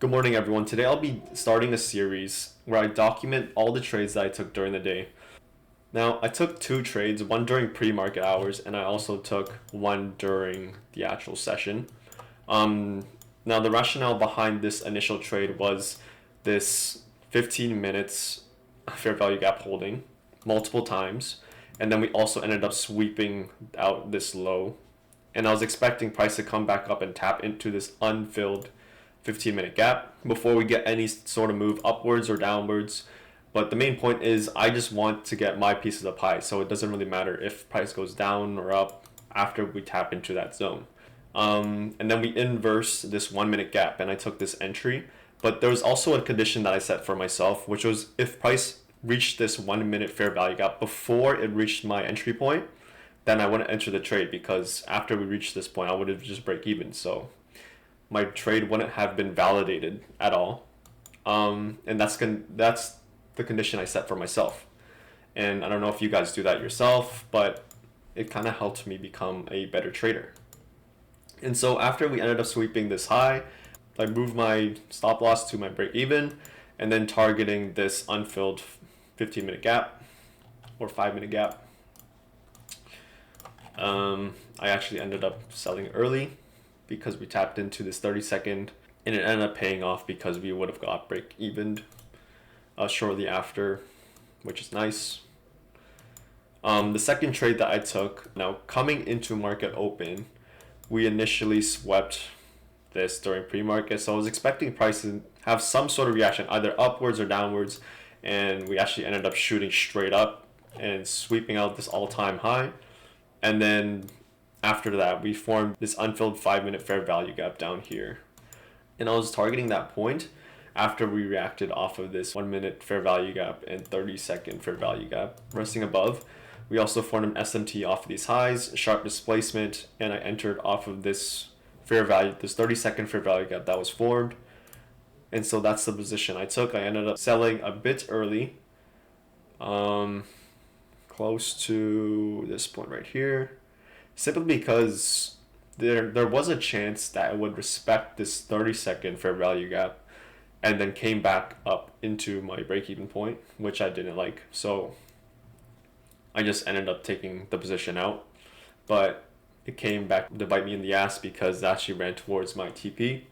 Good morning, everyone. Today I'll be starting a series where I document all the trades that I took during the day. Now, I took two trades, one during pre-market hours, and I also took one during the actual session. Now, the rationale behind this initial trade was this 15 minutes fair value gap holding multiple times, and then we also ended up sweeping out this low. And I was expecting price to come back up and tap into this unfilled 15-minute gap before we get any sort of move upwards or downwards. But the main point is I just want to get my piece of the pie, so it doesn't really matter if price goes down or up after we tap into that zone. And then we inverse this 1 minute gap, and I took this entry. But there was also a condition that I set for myself, which was if price reached this 1 minute fair value gap before it reached my entry point, then I wouldn't enter the trade, because after we reached this point, I would have just break even. So my trade wouldn't have been validated at all. And that's the condition I set for myself. And I don't know if you guys do that yourself, but it kind of helped me become a better trader. And so after we ended up sweeping this high, I moved my stop loss to my break even, and then targeting this unfilled 15-minute gap or 5-minute gap. I actually ended up selling early because we tapped into this 30-second, and it ended up paying off because we would have got break evened shortly after, which is nice. The second trade that I took, now coming into market open, we initially swept this during pre-market, so I was expecting price to have some sort of reaction, either upwards or downwards, and we actually ended up shooting straight up and sweeping out this all-time high. And then after that, we formed this unfilled 5-minute fair value gap down here. And I was targeting that point after we reacted off of this 1-minute fair value gap and 30-second fair value gap resting above. We also formed an SMT off of these highs, sharp displacement, and I entered off of this fair value, this 30-second fair value gap that was formed. And so that's the position I took. I ended up selling a bit early, close to this point right here, simply because there was a chance that it would respect this 30-second fair value gap and then came back up into my break-even point, which I didn't like. So I just ended up taking the position out, but it came back to bite me in the ass because it actually ran towards my TP,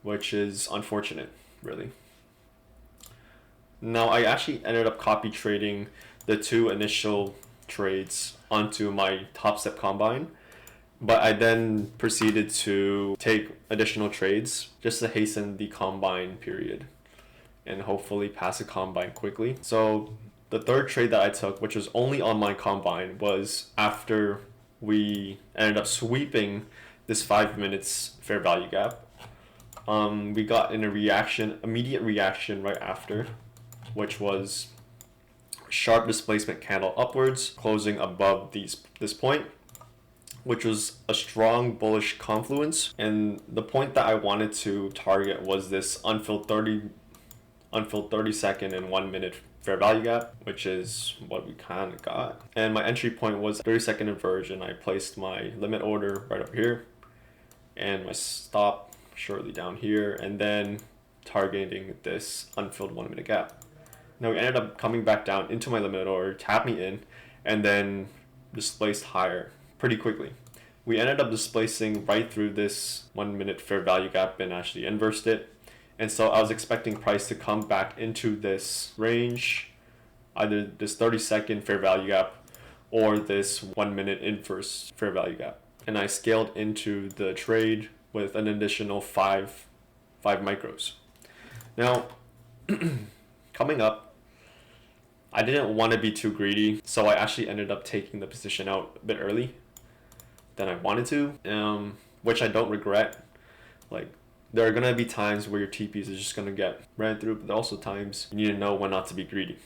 which is unfortunate, really. Now, I actually ended up copy trading the two initial trades onto my Top Step Combine, but I then proceeded to take additional trades just to hasten the Combine period and hopefully pass a Combine quickly. So the third trade that I took, which was only on my Combine, was after we ended up sweeping this 5 minutes fair value gap. We got in a immediate reaction right after, which was sharp displacement candle upwards, closing above this point, which was a strong bullish confluence. And the point that I wanted to target was this unfilled 30-second and 1 minute fair value gap, which is what we kind of got. And my entry point was 30-second inversion. I placed my limit order right up here and my stop shortly down here, and then targeting this unfilled 1 minute gap. Now we ended up coming back down into my limit order, tapped me in, and then displaced higher pretty quickly. We ended up displacing right through this 1 minute fair value gap and actually inversed it. And so I was expecting price to come back into this range, either this 30-second fair value gap or this 1 minute inverse fair value gap. And I scaled into the trade with an additional five micros. Now, coming up, I didn't want to be too greedy, so I actually ended up taking the position out a bit early than I wanted to, which I don't regret. Like, there are going to be times where your TPs is just going to get ran through, but there are also times you need to know when not to be greedy.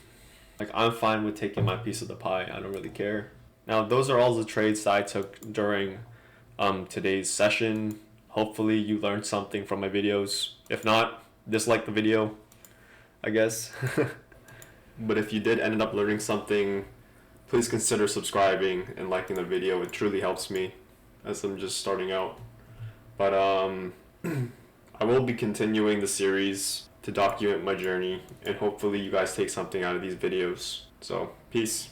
Like, I'm fine with taking my piece of the pie. I don't really care. Now, those are all the trades that I took during today's session. Hopefully you learned something from my videos. If not, dislike the video, I guess. But if you did end up learning something, please consider subscribing and liking the video. It truly helps me as I'm just starting out. But I will be continuing the series to document my journey, and hopefully you guys take something out of these videos. So, peace.